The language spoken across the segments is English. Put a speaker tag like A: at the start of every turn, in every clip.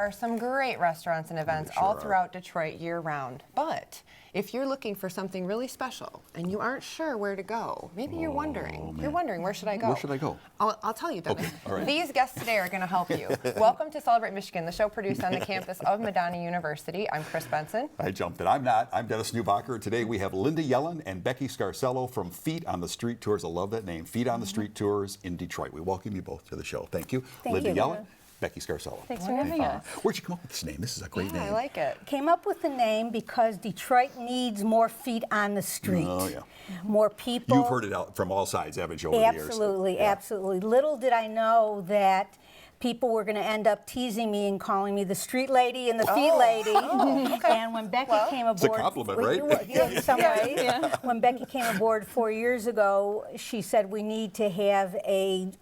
A: are some great restaurants and events
B: sure
A: all
B: are.
A: throughout Detroit year-round. But if you're looking for something really special and you aren't sure where to go, maybe you're wondering. You're wondering, where should I go?
B: Where should I go?
A: I'll tell you, Dennis.
B: Okay, all right.
A: These guests today are going to help you. Welcome to Celebrate Michigan, the show produced on the campus of Medina University. I'm Chris Benson.
B: I jumped it. I'm not. I'm Dennis Newbacher. Today we have Linda Yellen and Becky Scarcello from Feet on the Street Tours. I love that name, Feet on the Street Tours in Detroit. We welcome you both to the show. Thank you.
C: Thank
B: Linda
C: you.
B: Yellen, Becky Scarcello.
C: Thanks for having us.
B: Where'd you come up with this name? This is a great name.
A: I like it.
C: Came up with the name because Detroit needs more feet on the street.
B: Oh, yeah.
C: More people.
B: You've heard it out from all sides, haven't you, over the years?
C: Absolutely,
B: Yeah.
C: absolutely. Little did I know that people were going to end up teasing me and calling me the street lady and the feet lady. And when Becky came aboard,
B: It's a compliment, right?
C: In some ways. When Becky came aboard 4 years ago, she said we need to have a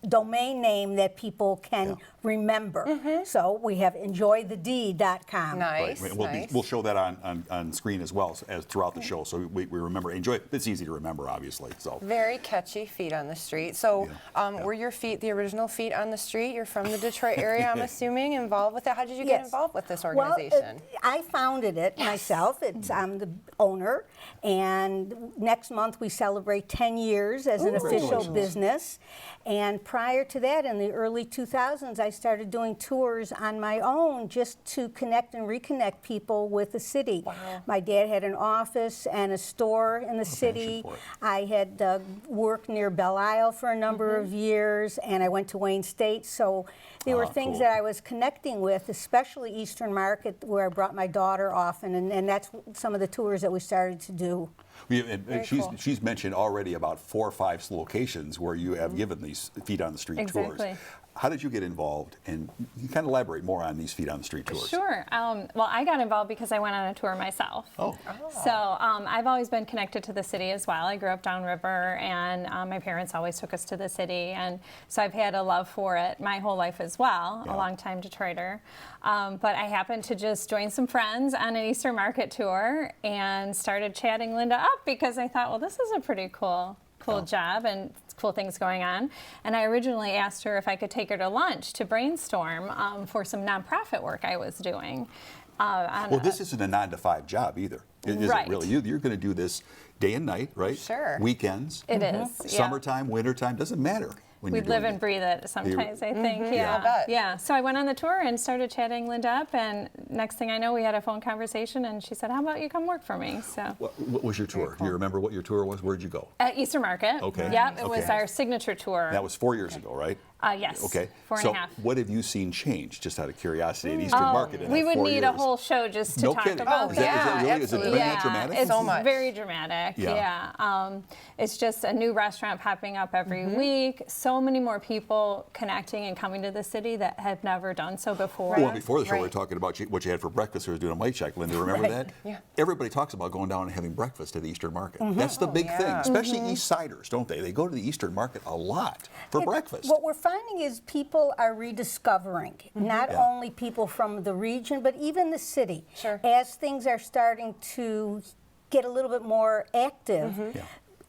C: domain name that people can remember. So we have enjoythed.com.
A: Nice,
B: Right.
A: nice.
B: We'll show that on screen as well as throughout the show, so we remember. Enjoy it. It's easy to remember, obviously. So.
A: Very catchy, Feet on the Street. So were your feet the original Feet on the Street? You're from the Detroit area, I'm assuming, involved with it. How did you get
C: Yes.
A: involved with this
C: Well,
A: organization?
C: I founded it myself. I'm the owner, and next month we celebrate 10 years as an official business. And prior to that, in the early 2000s, I started doing tours on my own just to connect and reconnect people with the city.
A: Wow.
C: My dad had an office and a store in the city.
B: support.
C: I had worked near Belle Isle for a number of years, and I went to Wayne State. So there were things
B: cool.
C: that I was connecting with, especially Eastern Market, where I brought my daughter often, and that's some of the tours that we started to do.
B: She's mentioned already about 4 or 5 locations where you have given these Feet on the Street tours.
D: Exactly.
B: How did you get involved? And you kind of elaborate more on these Feet on the Street tours.
D: Sure. Well, I got involved because I went on a tour myself.
B: Oh.
D: So I've always been connected to the city as well. I grew up downriver, and my parents always took us to the city, and so I've had a love for it my whole life as well.
B: Yeah.
D: A long-time Detroiter. But I happened to just join some friends on an Eastern Market tour and started chatting Linda up because I thought, well, this is a pretty cool job and cool things going on. And I originally asked her if I could take her to lunch to brainstorm for some nonprofit work I was doing.
B: Well, this isn't a 9 to 5 job either, is
D: Right.
B: it really? You're going to do this day and night, right?
A: Sure.
B: Weekends.
D: It is. Yeah.
B: Summertime, wintertime, doesn't matter. When
D: We
B: you're
D: live
B: doing
D: and
B: it.
D: breathe it sometimes, I think.
A: I'll
D: Yeah.
A: bet.
D: Yeah. So I went on the tour and started chatting Linda up, and next thing I know, we had a phone conversation, and she said, "How about you come work for me?" So
B: What was your tour? Do you remember what your tour was? Where'd you go?
D: at Eastern Market.
B: Okay.
D: Yep. It was
B: Okay.
D: our signature tour.
B: That was 4 years ago, right?
D: Yes.
B: Okay.
D: 4
B: so
D: and a half.
B: what have you seen change, just out of curiosity, at Eastern Market in
D: We
B: that
D: would
B: 4
D: need
B: years?
D: a whole show just to
B: No
D: talk
B: kidding.
D: about
B: Is that really? Is it
A: absolutely.
B: really that dramatic?
D: It's
A: So much.
D: very dramatic.
B: Yeah.
D: Yeah. It's just a new restaurant popping up every week. So many more people connecting and coming to the city that had never done so before.
B: Well, before the show, we were
A: Right.
B: talking about what you had for breakfast. We were doing a mic check. Linda, remember that?
A: Yeah.
B: Everybody talks about going down and having breakfast at the Eastern Market. That's the big thing,
A: yeah.
B: especially East Siders, don't they? They go to the Eastern Market a lot for breakfast.
C: What we're finding is people are rediscovering, not
B: Yeah.
C: only people from the region, but even the city.
A: Sure.
C: As things are starting to get a little bit more active,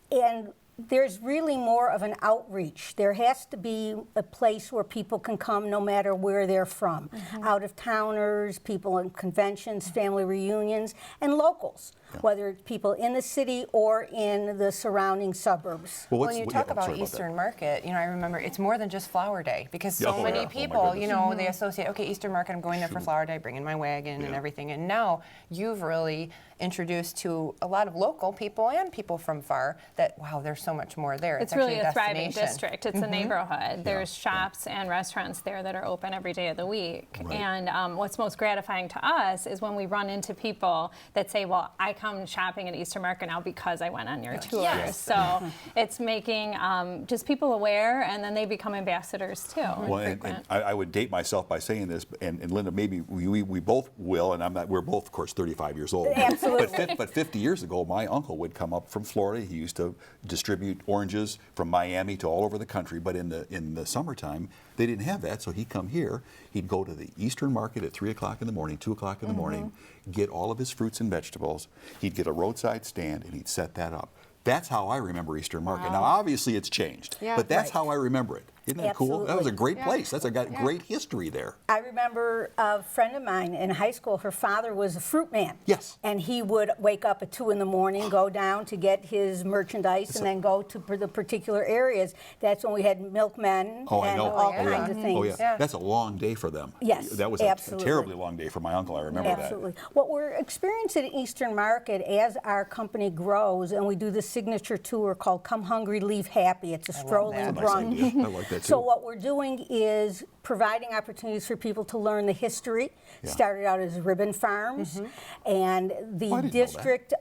C: and there's really more of an outreach. There has to be a place where people can come no matter where they're from. Out-of-towners, people in conventions, family reunions, and locals, whether it's people in the city or in the surrounding suburbs.
B: Well,
A: When you talk about Eastern Market, I remember it's more than just Flower Day because so
B: Oh,
A: many
B: yeah. Oh, my
A: people,
B: goodness.
A: they associate, okay, Eastern Market, I'm going there for Flower Day, bringing my wagon and everything. And now you've really introduced to a lot of local people and people from far that, wow, there's so much more there.
D: It's
A: actually
D: really a thriving
A: destination.
D: district. It's a neighborhood. There's shops and restaurants there that are open every day of the week.
B: Right.
D: And what's most gratifying to us is when we run into people that say, well, I come shopping at Eastern Market now because I went on your tour.
A: yes.
D: So it's making just people aware, and then they become ambassadors too.
B: Well, and I would date myself by saying this, and Linda, maybe we both will, and we're both, of course, 35 years old.
C: Absolutely.
B: But 50 years ago, my uncle would come up from Florida. He used to distribute oranges from Miami to all over the country, but in the summertime, they didn't have that, so he'd come here. He'd go to the Eastern Market at 3 o'clock in the morning, 2 o'clock in the morning, get all of his fruits and vegetables. He'd get a roadside stand, and he'd set that up. That's how I remember Eastern Market. Now, obviously, it's changed,
A: Yeah,
B: but that's
A: right.
B: how I remember it. Isn't that cool? That was a great
A: Yeah.
B: place. That's got great history there.
C: I remember a friend of mine in high school, her father was a fruit man.
B: Yes.
C: And he would wake up at 2 in the morning, go down to get his merchandise, and then go to the particular areas. That's when we had milkmen
B: Oh, I
C: and
B: know.
C: all
A: yeah.
C: kinds of things.
B: Oh, yeah.
A: Yeah.
B: That's a long day for them.
C: Yes,
B: That was
C: absolutely.
B: a terribly long day for my uncle. I remember
C: Absolutely. What we're experiencing at Eastern Market as our company grows, and we do the signature tour called Come Hungry, Leave Happy. It's a strolling
A: that.
B: that. Nice
C: brunch.
B: idea. I like that too.
C: So what we're doing is providing opportunities for people to learn the history.
B: Yeah.
C: Started out as ribbon farms, and the
B: Oh, I didn't know that.
C: district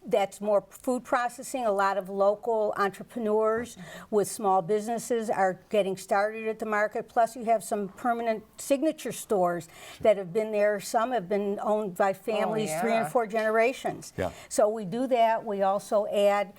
C: that's more food processing. A lot of local entrepreneurs with small businesses are getting started at the market. Plus, you have some permanent signature stores that have been there. Some have been owned by families 3 and
A: yeah.
C: 4 generations.
B: Yeah.
C: So we do that. We also add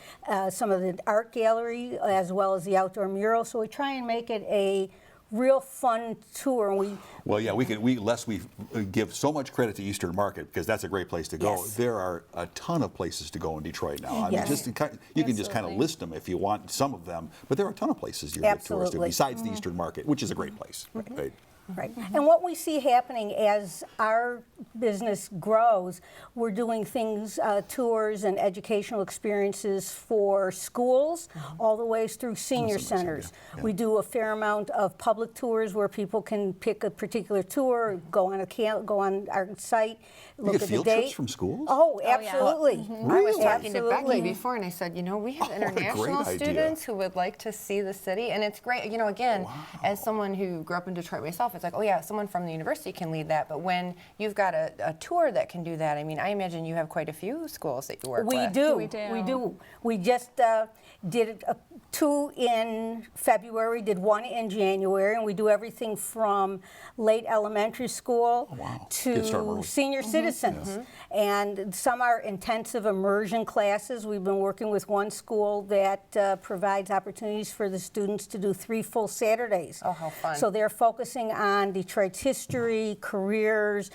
C: some of the art gallery as well as the outdoor mural. So we try and make it a real fun tour. And
B: Well, yeah, we give so much credit to Eastern Market because that's a great place to go.
C: Yes.
B: There are a ton of places to go in Detroit now. I mean,
C: Yes.
B: you can just kind of
D: Absolutely.
B: list them if you want some of them, but there are a ton of places you can get tours to
C: Absolutely.
B: besides the Eastern Market, which is a great place. Right?
C: Right. And what we see happening as our business grows, we're doing things, tours and educational experiences for schools all the way through senior
B: That's a nice
C: centers.
B: idea. Yeah.
C: We do a fair amount of public tours where people can pick a particular tour, go on our site, look
B: get
C: at the
B: field
C: date.
B: trips from schools?
C: Oh,
D: yeah.
C: absolutely.
A: I was talking to Becky
C: Absolutely.
A: before, and I said, you know, we have
B: what a great
A: international
B: idea.
A: students who would like to see the city, and it's great. You know, again, as someone who grew up in Detroit myself, it's like, oh yeah, someone from the university can lead that, but when you've got a tour that can do that, I mean, I imagine you have quite a few schools that you work
C: We
A: with.
C: do.
D: We do.
C: We do. We just did 2 in February, did 1 in January, and we do everything from late elementary school
B: wow. Kids start
C: to
B: early.
C: senior citizens. And some are intensive immersion classes. We've been working with one school that provides opportunities for the students to do 3 full Saturdays.
A: Oh, how fun.
C: So they're focusing on Detroit's history, careers.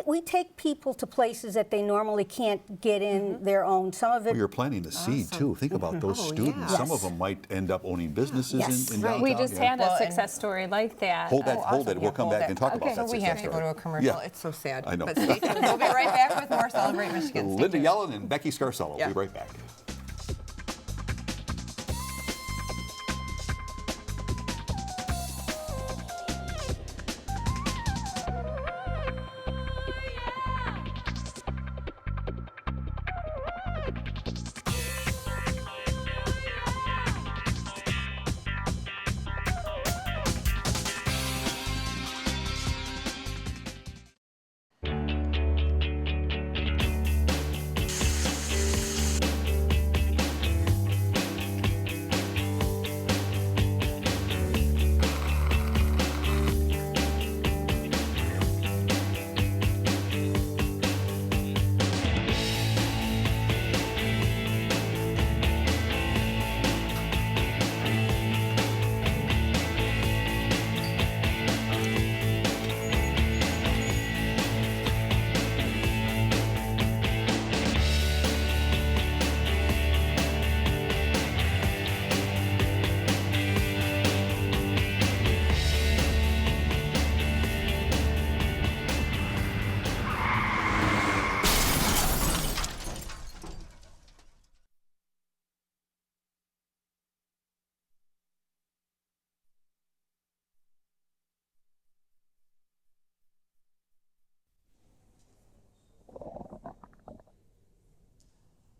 C: We take people to places that they normally can't get in their own. Some of it.
B: Well, you're planting the seed too. Think about those
A: Oh,
B: students.
A: yeah.
B: Some of
C: Yes.
B: them might end up owning businesses
C: Yes.
B: in
C: Right.
B: downtown.
D: We just
B: yeah.
D: had
A: Well,
D: a
A: and-
D: success story like that.
B: Hold that,
A: Oh,
B: hold
A: awesome.
B: it. We'll
A: Yeah,
B: come
A: hold
B: back
A: that.
B: and talk
D: Okay.
B: about
A: So
B: that
A: we
B: success
A: have to go
B: story.
A: to a commercial.
B: Yeah.
A: It's so sad.
B: I know.
A: But stay tuned. We'll be right back with more Celebrate Michigan. Stay
B: Linda
A: tuned.
B: Yellen and Becky Scarcello.
A: Yeah.
B: We'll be right back.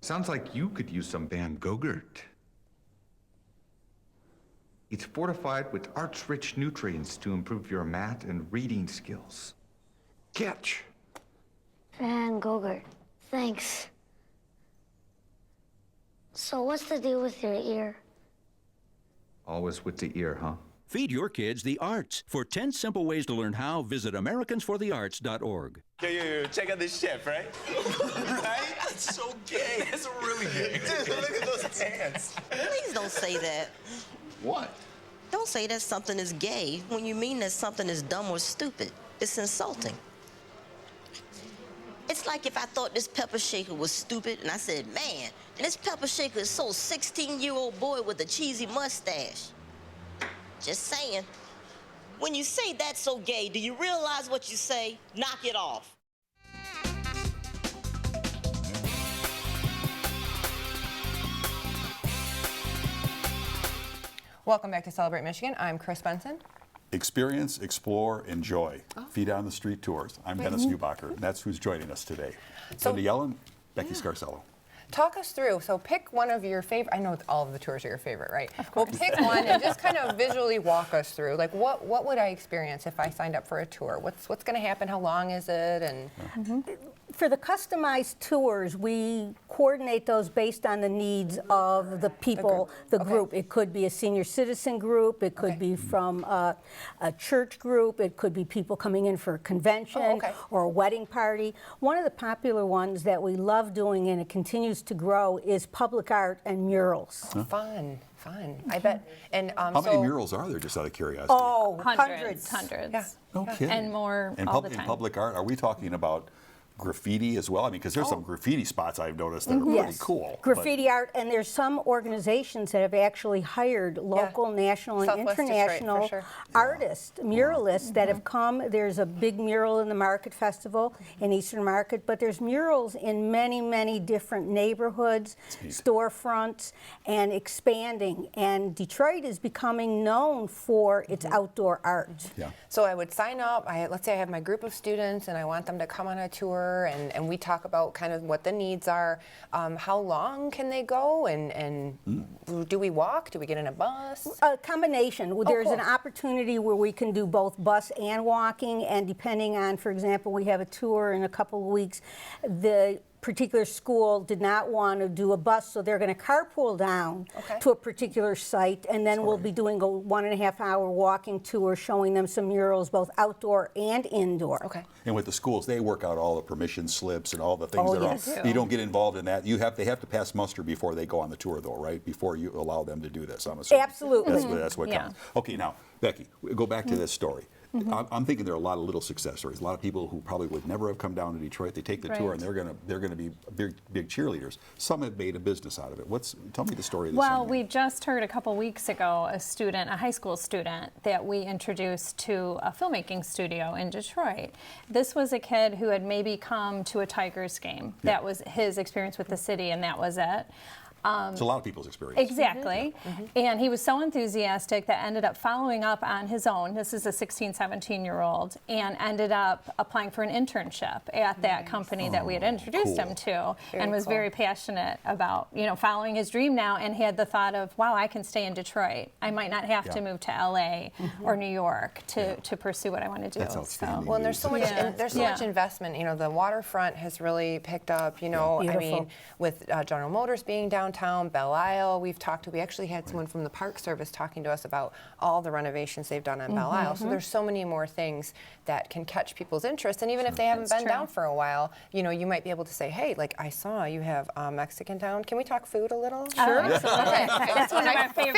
E: Sounds like you could use some Van Gogurt. It's fortified with arts-rich nutrients to improve your math and reading skills. Catch!
F: Van Gogurt, thanks. So what's the deal with your ear?
E: Always with the ear, huh?
G: Feed your kids the arts. For 10 simple ways to learn how, visit AmericansForTheArts.org.
H: Yo, check out this chef, right? Right? That's so gay. That's really gay. Dude, look at those hands.
I: Please don't say that.
H: What?
I: Don't say that something is gay when you mean that something is dumb or stupid. It's insulting. It's like if I thought this pepper shaker was stupid and I said, man, and this pepper shaker is so 16-year-old boy with a cheesy mustache. Just saying. When you say that's so gay, do you realize what you say? Knock it off.
A: Welcome back to Celebrate Michigan. I'm Chris Benson.
B: Experience, explore, enjoy. Feet on the Street Tours. I'm Dennis Neubacher, and that's who's joining us today.
A: So-
B: Linda Yellen, Becky Scarcello.
A: Talk us through. So pick one of your favorite. I know all of the tours are your favorite, right? Well, pick one and just kind of visually walk us through. Like, what would I experience if I signed up for a tour? What's going to happen? How long is it? And
C: For the customized tours, we coordinate those based on the needs of the people, the group. It could be a senior citizen group, it could be from a church group, it could be people coming in for a convention or a wedding party. One of the popular ones that we love doing, and it continues to grow, is public art and murals.
A: Fun. I bet. And
B: How many murals are there, just out of curiosity?
C: Oh,
D: Hundreds.
A: Yeah.
B: No kidding.
D: And more
B: in
D: all the
B: in
D: time.
B: public art, are we talking about graffiti as well? I mean, because there's some graffiti spots I've noticed that are pretty
C: Yes.
B: cool.
C: Graffiti art, and there's some organizations that have actually hired local, national, and
A: Southwest Detroit, for
C: international
A: sure.
C: artists, muralists that have come. There's a big mural in the Market Festival in Eastern Market, but there's murals in many, many different neighborhoods, storefronts, and expanding. And Detroit is becoming known for its outdoor art.
B: Yeah.
A: So I would sign up. Let's say I have my group of students and I want them to come on a tour, and we talk about kind of what the needs are. How long can they go, and do we walk? Do we get in a bus?
C: A combination. There's
A: cool.
C: an opportunity where we can do both bus and walking, and depending on, for example, we have a tour in a couple of weeks. The particular school did not want to do a bus, so they're going to carpool down to a particular site, and then we'll be doing a 1.5-hour walking tour showing them some murals, both outdoor and indoor.
A: Okay.
B: And with the schools, they work out all the permission slips and all the things
C: Oh,
B: that
C: yes.
B: are. You don't get involved in that. They have to pass muster before they go on the tour, though, right? Before you allow them to do this, I'm assuming.
C: Absolutely.
B: That's what
D: Yeah.
B: counts. Okay, now, Becky, we go back to this story. I'm thinking there are a lot of little success stories. A lot of people who probably would never have come down to Detroit. They take the tour, and they're gonna be big cheerleaders. Some have made a business out of it. Tell me the story of this.
D: Well,
B: young man.
D: we just heard a couple weeks ago a high school student that we introduced to a filmmaking studio in Detroit. This was a kid who had maybe come to a Tigers game.
B: Yeah.
D: That was his experience with the city, and that was it.
B: It's a lot of people's experience.
D: Exactly. And he was so enthusiastic that ended up following up on his own. This is a 16, 17-year-old, and ended up applying for an internship at that company that we had introduced him to, and was very passionate about, following his dream now, and had the thought of, wow, I can stay in Detroit. I might not have to move to LA or New York to pursue what I want to do.
B: That's outstanding.
A: Well, and there's so much. And there's so much investment. The waterfront has really picked up. I mean, with General Motors being downtown, Belle Isle, we actually had someone from the Park Service talking to us about all the renovations they've done on Belle Isle. So there's so many more things that can catch people's interest. And even if they haven't been down for a while, you might be able to say, hey, like I saw you have Mexican town. Can we talk food a little?
D: Sure. Absolutely.
A: Okay.
D: That's one of my favorite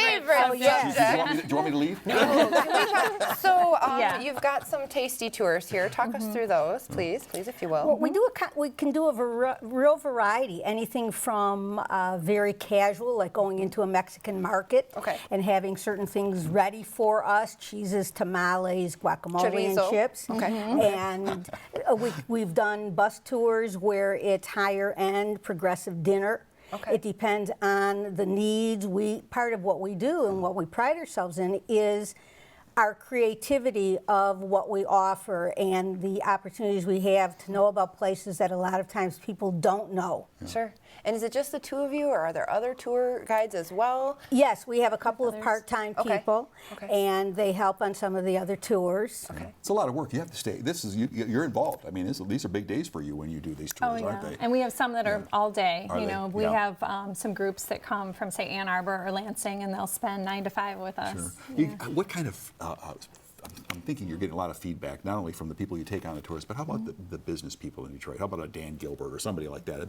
B: Do you want me to leave?
A: No. Can we talk? So
D: Yeah.
A: you've got some tasty tours here. Talk us through those, please, if you will.
C: Well, we can do a real variety, anything from very casual, like going into a Mexican market and having certain things ready for us, cheeses, tamales, guacamole,
A: Chorizo.
C: and chips. And we've done bus tours where it's higher end, progressive dinner. It depends on the needs. Part of what we do and what we pride ourselves in is our creativity of what we offer and the opportunities we have to know about places that a lot of times people don't know.
A: Sure. And is it just the two of you, or are there other tour guides as well?
C: Yes, we have a couple of part-time people, and they help on some of the other tours.
B: It's a lot of work. You have to stay. You're involved. I mean, these are big days for you when you do these tours, aren't they?
D: And we have some that are all day.
B: Are they?
D: We have some groups that come from, say, Ann Arbor or Lansing, and they'll spend 9 to 5 with us.
B: Sure. What kind of I'm thinking you're getting a lot of feedback, not only from the people you take on the tours, but how about the business people in Detroit? How about a Dan Gilbert or somebody like that?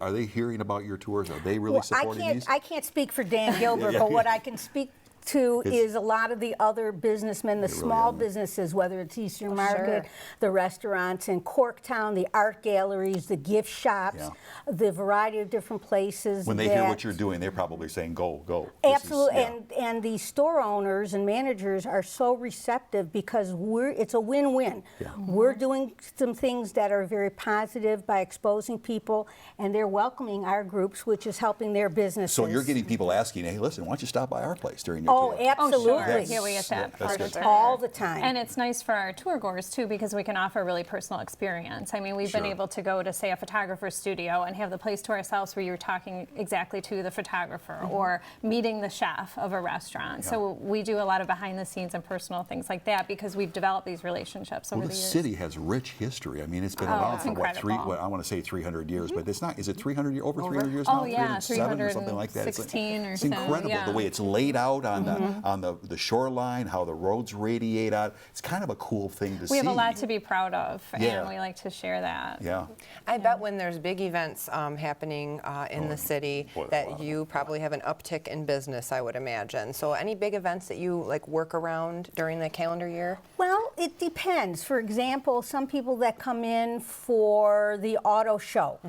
B: Are they hearing about your tours? Are they really supporting these?
C: I can't speak for Dan Gilbert, but what I can speak to
B: It's-
C: is a lot of the other businessmen, the
B: really
C: small
B: are.
C: businesses, whether it's Eastern Market,
A: sure.
C: the restaurants in Corktown, the art galleries, the gift shops,
B: Yeah.
C: the variety of different places.
B: When they hear what
C: that-
B: you're doing, they're probably saying, go, go. This is-
C: Absolutely,
B: yeah.
C: and the store owners and managers are so receptive because it's a win-win. We're doing some things that are very positive by exposing people, and they're welcoming our groups, which is helping their businesses.
B: So you're getting people asking, hey, listen, why don't you stop by our place during your
C: Oh,
B: tour?
C: absolutely.
D: Oh, sure. Yeah, we get that
B: that's
D: all the
B: good.
D: time.
C: All the time.
D: And it's nice for our tour goers too because we can offer a really personal experience. I mean, we've been
B: Sure.
D: able to go to, say, a photographer's studio and have the place to ourselves where you're talking exactly to the photographer or meeting the chef of a restaurant. So we do a lot of behind the scenes and personal things like that because we've developed these relationships over
B: Well,
D: the
B: the
D: years.
B: city has rich history. I mean, it's been around
D: it's
B: for
D: incredible.
B: I want to say 300 years, but it's not. Is it 300 years? Over 300 years
D: Oh,
B: now?
D: yeah,
B: 307 or something like that.
D: 316 or
B: it's
D: so,
B: incredible
D: yeah.
B: the way it's laid out on the shoreline, how the roads radiate out. It's kind of a cool thing to see.
D: We have a lot to be proud of,
B: Yeah.
D: and we like to share that.
B: Yeah.
A: I bet when there's big events happening in the city
B: boy, a lot
A: that
B: of
A: you probably have an uptick in business, I would imagine. So any big events that you like work around during the calendar year?
C: Well, it depends. For example, some people that come in for the auto show,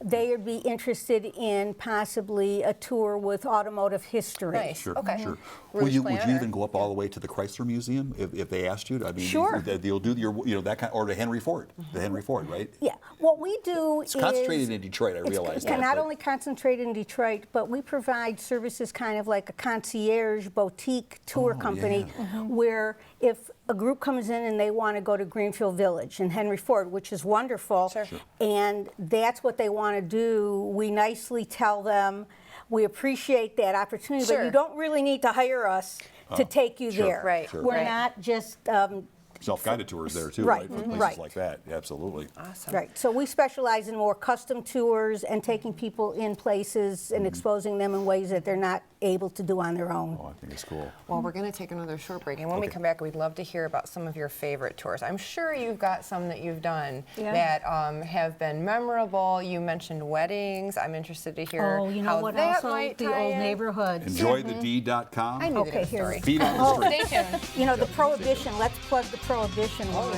C: they would be interested in possibly a tour with automotive history.
A: Nice.
B: Sure,
A: Okay.
B: sure.
A: Rouge
B: Would you
A: Planner.
B: even go up all the way to the Chrysler Museum if they asked you? I mean,
C: Sure.
B: You'll do your that kind, or the Henry Ford, right?
C: Yeah, what we do
B: It's concentrated
C: is
B: in Detroit. I realize
C: it's
B: that.
C: not
B: but-
C: only concentrated in Detroit, but we provide services kind of like a concierge boutique tour company where if a group comes in and they want to go to Greenfield Village and Henry Ford, which is wonderful, and that's what they want to do, we nicely tell them, we appreciate that opportunity, but
A: Sure.
C: you don't really need to hire us to take you
B: sure,
C: there.
A: Right,
B: sure.
C: We're
A: right.
C: not just
B: Self-guided tours there too,
C: Right,
B: right? For places
C: right.
B: like that, absolutely.
A: Awesome.
C: Right, so we specialize in more custom tours and taking people in places and exposing them in ways that they're not able to do on their own.
B: Oh, I think it's cool.
A: Well, we're going to take another short break, and when we
B: Okay.
A: come back, we'd love to hear about some of your favorite tours. I'm sure you've got some that you've done
D: Yeah.
A: that have been memorable. You mentioned weddings. I'm interested to hear
C: Oh, you know
A: how
C: what
A: that
C: also?
A: might
C: The
A: tie
C: old
A: in.
C: neighborhoods.
B: Enjoythed.com.
A: I knew
C: Okay,
A: the
C: here.
A: story.
B: Feet on the street.
A: Stay tuned.
C: You know, the Prohibition, let's plug the Prohibition one.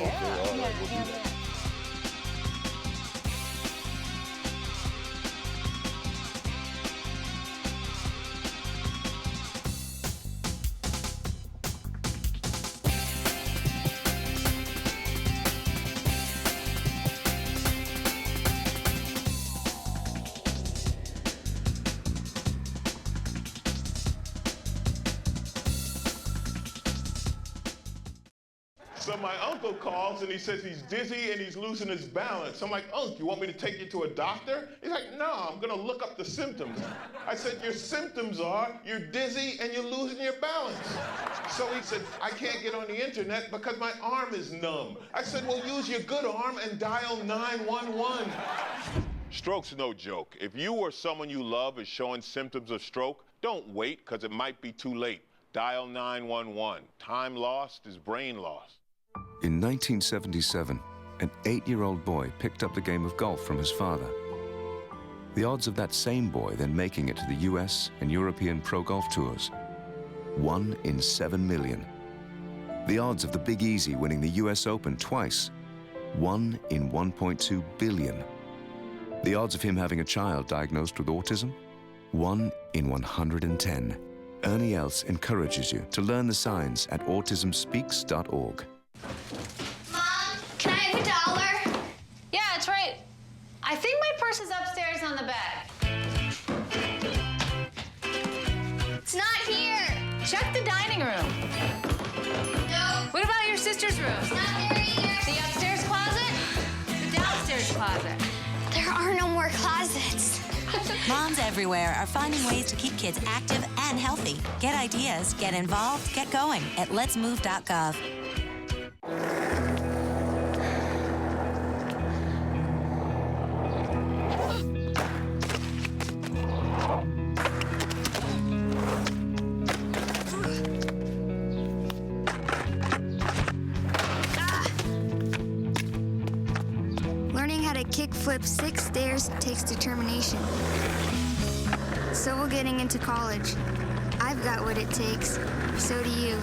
J: So my uncle calls and he says he's dizzy and he's losing his balance. I'm like, Unc, you want me to take you to a doctor? He's like, no, I'm gonna look up the symptoms. I said, your symptoms are you're dizzy and you're losing your balance. So he said, I can't get on the internet because my arm is numb. I said, well, use your good arm and dial 911. Stroke's no joke. If you or someone you love is showing symptoms of stroke, don't wait because it might be too late. Dial 911. Time lost is brain lost.
K: In 1977, an 8-year-old boy picked up the game of golf from his father. The odds of that same boy then making it to the US and European Pro Golf Tours, 1 in 7 million. The odds of the Big Easy winning the US Open twice, 1 in 1.2 billion. The odds of him having a child diagnosed with autism, 1 in 110. Ernie Els encourages you to learn the signs at autismspeaks.org.
L: Mom, can I have $1? Yeah, it's right. I think my purse is upstairs on the bed. It's not here. Check the dining room. No. What about your sister's room? It's not there either. The upstairs closet? The downstairs closet?
F: There are no more closets.
M: Moms everywhere are finding ways to keep kids active and healthy. Get ideas, get involved, get going at letsmove.gov.
F: Learning how to kickflip 6 stairs takes determination. So will getting into college. I've got what it takes. So do you.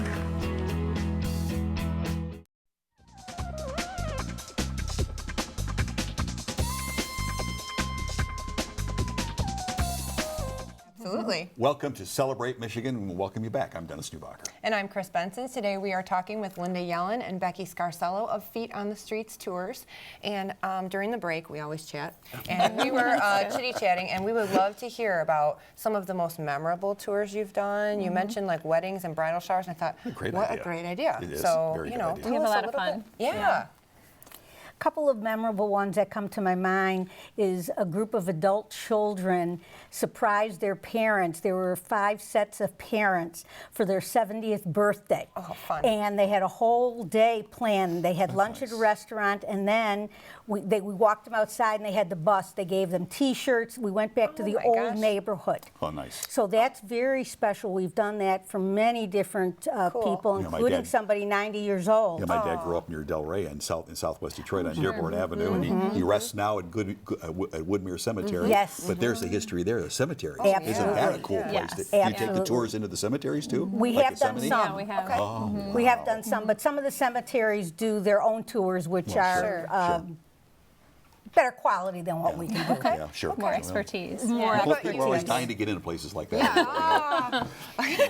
A: Absolutely.
B: Welcome to Celebrate Michigan, and we'll welcome you back. I'm Dennis Newbacher.
A: And I'm Chris Benson. Today we are talking with Linda Yellen and Becky Scarcello of Feet on the Streets Tours. And during the break, we always chat, and we were chitty-chatting, and we would love to hear about some of the most memorable tours you've done. You mentioned like weddings and bridal showers, and I thought, a great idea.
B: It is.
A: So,
B: Very
A: you
B: good
A: know,
B: idea.
A: tell
D: We have
A: us
D: a lot of
A: little
D: fun.
A: bit. Yeah.
C: A couple of memorable ones that come to my mind is a group of adult children surprised their parents. There were 5 sets of parents for their 70th birthday.
A: Oh, fun.
C: And they had a whole day planned. They had lunch at a restaurant, and then we walked them outside, and they had the bus. They gave them T-shirts. We went back to the
A: my
C: old
A: gosh.
C: neighborhood.
B: Oh, nice.
C: So that's very special. We've done that for many different people,
B: Yeah, my
C: including
B: dad-
C: somebody 90 years old.
B: Yeah, my dad grew up near Delray in Southwest Detroit on Dearborn Avenue, and he rests now at Woodmere Cemetery.
C: Yes.
B: But there's the history there, the cemetery.
C: Absolutely.
B: Isn't that a cool place?
D: Yes.
B: Do you take the
C: Absolutely.
B: tours into the cemeteries too?
C: We
B: Like
C: have done
B: Yosemite?
C: some.
D: Yeah, we have.
B: Oh,
C: We have done some, but some of the cemeteries do their own tours, which
B: Well,
C: are better quality than what we can do.
B: Yeah, sure.
D: More expertise.
C: More
D: Yeah.
B: People are always dying to get into places like that.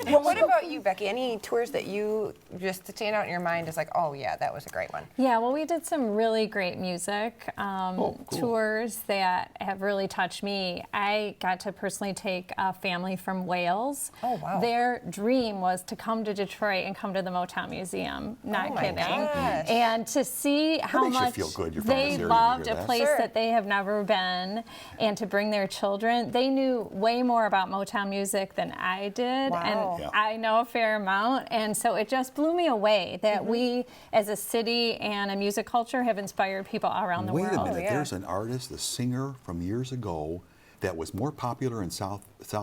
A: Well, what about you, Becky? Any tours that you just stand out in your mind as like, oh yeah, that was a great one?
D: Yeah, well, we did some really great music
B: cool.
D: tours that have really touched me. I got to personally take a family from Wales.
A: Oh, wow.
D: Their dream was to come to Detroit and come to the Motown Museum. Not
A: Oh, my
D: kidding.
A: gosh.
D: And to see how
B: makes you
D: much
B: feel good. You're from
D: they
B: this area, you
D: loved
B: hear
D: a
B: that.
D: place
A: Sure.
D: that they have never been, and to bring their children. They knew way more about Motown music than I did,
A: Wow.
D: and
B: Yeah.
D: I know a fair amount, and so it just blew me away that we, as a city and a music culture, have inspired people all around the
B: Wait
D: world.
B: a minute,
A: yeah.
B: there's an artist, a singer from years ago that was more popular in South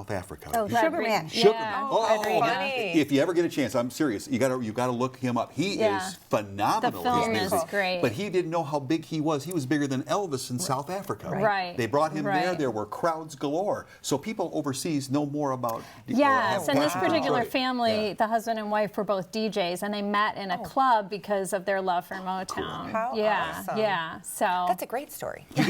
B: Africa.
C: Oh, Sugar Man.
B: Sugarman.
D: Yeah,
B: Oh,
A: Funny.
B: if you ever get a chance, I'm serious. You gotta look him up. He
D: Yeah.
B: is phenomenal.
D: The film
B: his
D: is
B: music.
D: great.
B: But he didn't know how big he was. He was bigger than Elvis in South Africa.
D: Right.
B: They brought him there.
D: Right.
B: There were crowds galore. So people overseas know more about.
D: Yes, and this
B: passion for
D: particular
B: Detroit.
D: family,
B: Yeah.
D: the husband and wife were both DJs, and they met in a club because of their love for Motown.
A: How
D: yeah,
A: awesome.
D: yeah. So
A: That's a great story.
B: Do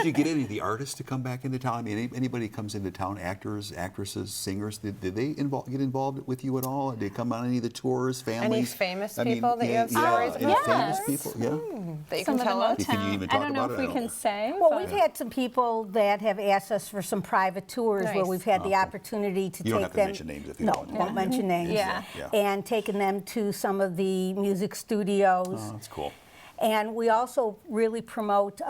B: you get any of the artists to come back into town? I mean, anybody comes into town, actors, actresses, singers, did they get involved with you at all? Did they come on any of the tours, families?
A: Any famous people that you have stories
B: any
A: about?
B: famous
D: Yes.
B: people? Yeah.
A: That you
D: some
A: can
D: of
A: tell
D: the
A: us?
D: Motown.
B: Can you even
D: I
B: talk
D: don't know
B: about
D: if
B: it?
D: we
B: I
D: can
B: don't know.
D: say.
C: Well,
D: but-
C: we've had some people that have asked us for some private tours where
A: Nice.
C: we've had the
B: cool.
C: opportunity to
B: You don't
C: take
B: have to
C: them.
B: mention names if you
C: no,
B: don't want to.
C: won't mention names.
D: Yeah.
B: Yeah.
C: And taken them to some of the music studios.
B: Oh, that's cool.
C: And we also really promote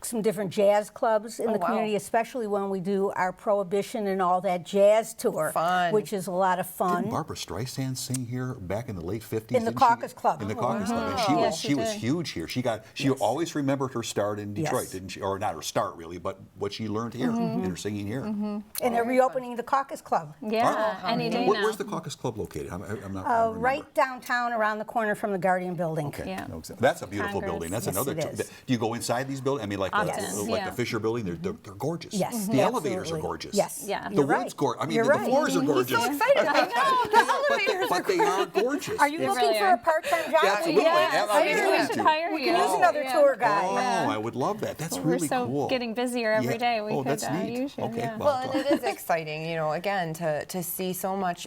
C: some different jazz clubs in the
A: wow.
C: community, especially when we do our Prohibition and all that jazz tour,
A: Fun.
C: which is a lot of fun.
B: Didn't Barbara Streisand sing here back in the late 50s?
C: In the
B: didn't she?
C: Caucus Club.
B: In the Caucus Club. And
D: Yeah,
B: she
D: she
B: was
D: did.
B: huge here. She always remembered her start in Detroit,
C: Yes.
B: didn't she? Or not her start really, but what she learned here in her singing here.
C: And they're reopening the Caucus Club.
D: Yeah, any day now.
B: Where's the Caucus Club located? I'm not. I don't remember.
C: Right downtown around the corner from the Guardian Building.
B: Okay.
D: Yeah.
B: No, that's a beautiful
D: Congress.
B: building. That's
C: Yes,
B: another.
C: it is.
B: Do you go inside these buildings? I mean, like
D: Often,
B: like
D: yeah.
B: the Fisher Building. They're gorgeous.
C: Yes,
B: The elevators are
C: absolutely.
B: gorgeous.
C: Yes.
D: Yeah.
B: The
C: You're
B: wood's
C: right.
B: gorgeous. I mean,
C: You're
B: the
C: right.
B: floors are
C: He's
B: gorgeous.
A: so excited. I know. The elevators
B: but they are gorgeous.
C: Are you
D: They
C: looking
D: really
C: for
D: are.
C: a part-time job?
B: Absolutely.
D: Yes,
B: I
D: maybe
B: would
D: we
B: love
D: should
B: to.
D: hire
C: We
D: you.
C: can use another
D: Yeah.
C: tour guide.
B: Oh, I would love that. That's
D: We're
B: really
D: so
B: cool.
D: getting busier every day. We could
B: that's neat.
D: use you.
B: Okay.
D: Yeah.
A: Well, and it is exciting, you know, again, to see so much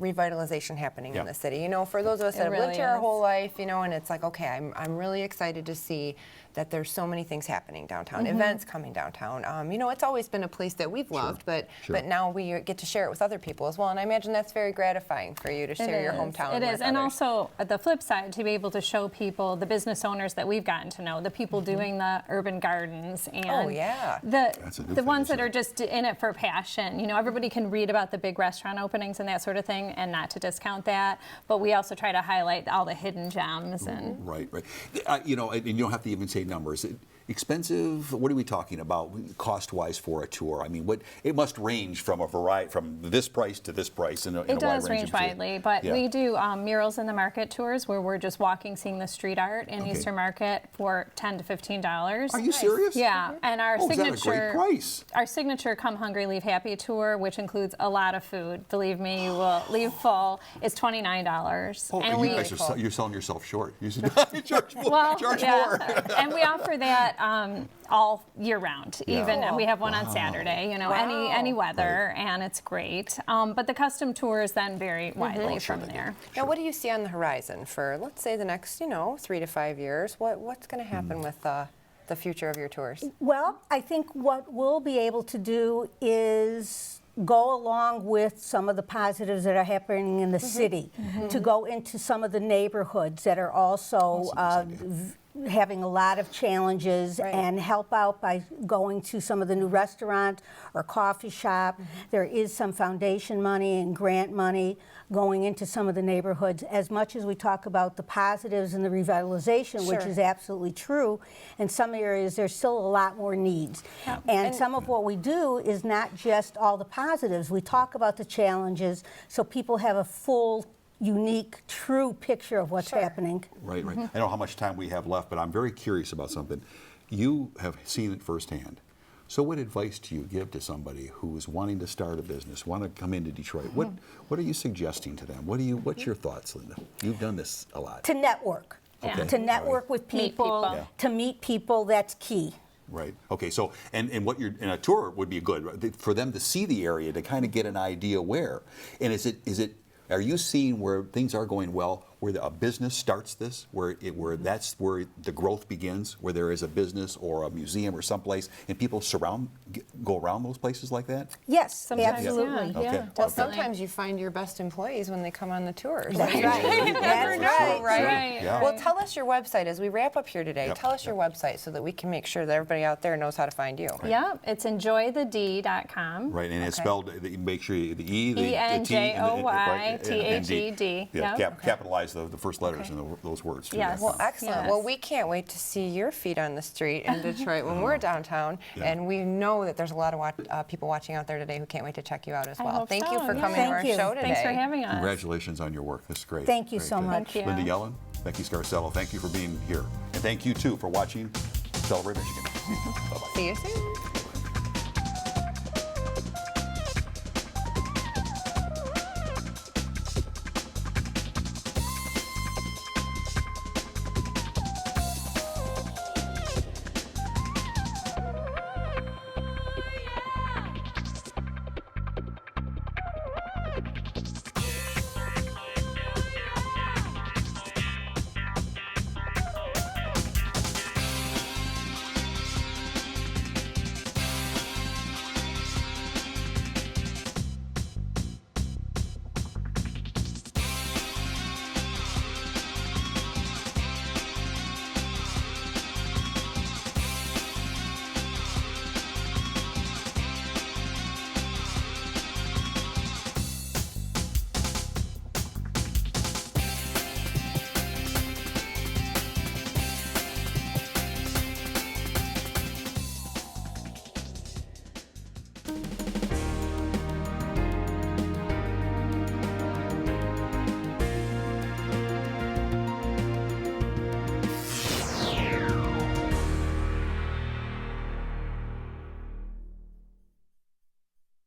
A: revitalization happening
B: Yeah.
A: in the city. You know, for those of us that have
D: really
A: lived here our
D: is.
A: whole life, you know, and it's like, okay, I'm really excited to see that there's so many things happening downtown, events coming downtown. You know, it's always been a place that we've loved, but now we get to share it with other people as well. And I imagine that's very gratifying for you to share your hometown
D: It
A: with
D: is, and
A: others.
D: also the flip side, to be able to show people, the business owners that we've gotten to know, the people doing the urban gardens, and
A: Oh, yeah.
B: That's a new
D: the
B: thing,
D: ones that
B: isn't
D: are
B: it?
D: just in it for passion. You know, everybody can read about the big restaurant openings and that sort of thing, and not to discount that, but we also try to highlight all the hidden gems. And
B: Right. You know, and you don't have to even say numbers. expensive? What are we talking about cost-wise for a tour? I mean, it must range from a variety, from this price to this price in a
D: It
B: wide
D: does
B: range
D: range
B: of
D: widely, but
B: Yeah.
D: we do murals in the market tours where we're just walking, seeing the street art in
B: Okay.
D: Eastern Market for $10 to $15.
B: Are you serious?
D: Yeah, and our
B: Oh, is that a
D: signature
B: great price?
D: Our signature Come Hungry Leave Happy tour, which includes a lot of food. Believe me, you will leave full. Is $29.
B: Oh,
D: and
B: you
D: we
B: guys are you're selling yourself short. You should charge more.
D: well,
B: charge
D: yeah.
B: more.
D: And we offer that all year round.
B: Yeah.
D: Even
A: Cool.
D: we have one on Saturday. You know, any weather, and it's great. But the custom tours then vary widely from there.
A: Now, what do you see on the horizon for, let's say, the next 3 to 5 years? What's going to happen with the future of your tours?
C: Well, I think what we'll be able to do is go along with some of the positives that are happening in the city, to go into some of the neighborhoods that are also having a lot of challenges and help out by going to some of the new restaurants or coffee shop. There is some foundation money and grant money going into some of the neighborhoods. As much as we talk about the positives and the revitalization, which is absolutely true, in some areas there's still a lot more needs. And some of what we do is not just all the positives. We talk about the challenges so people have a full, unique, true picture of what's happening.
B: Right. I don't know how much time we have left, but I'm very curious about something. You have seen it firsthand. So what advice do you give to somebody who is wanting to start a business, want to come into Detroit? What are you suggesting to them? What's your thoughts, Linda? You've done this a lot.
C: To network.
B: Okay.
C: To network with people, to meet people, that's key.
B: Right. Okay. So, and what you're in a tour would be good for them to see the area, to kind of get an idea where. And is it? Are you seeing where things are going well, where a business starts this, where that's where the growth begins, where there is a business or a museum or someplace, and people go around those places like that?
C: Yes,
A: Sometimes,
C: absolutely.
A: yeah.
B: Okay.
A: Well, sometimes you find your best employees when they come on the tours.
C: That's
A: You
C: right.
A: never
C: That's
A: know,
C: right.
A: right?
B: Yeah.
A: Well, tell us your website as we wrap up here today.
B: Yep.
A: Tell us your website so that we can make sure that everybody out there knows how to find you.
D: Yep, it's enjoythed.com.
B: Right, and it's spelled. Make sure the E, the T, and
D: ENJOYTHED.
B: Yeah,
D: Yep.
B: capitalize the first letters in those words. too.
D: Yes.
A: Well, excellent.
D: Yes.
A: Well, we can't wait to see your feet on the street in Detroit when we're downtown, and we know that there's a lot of people watching out there today who can't wait to check you out as
D: I
A: well.
D: hope
A: Thank
D: so,
A: you for
D: yeah.
A: coming
C: Thank
A: to our
C: you.
A: show today.
D: Thanks for having us.
B: Congratulations on your work. This is great.
C: Thank you
B: Great,
C: so
B: good.
C: much.
D: Thank you.
B: Linda Yellen, Becky Scarcello, thank you for being here. And thank you, too, for watching Celebrate Michigan. Bye-bye.
A: See you soon.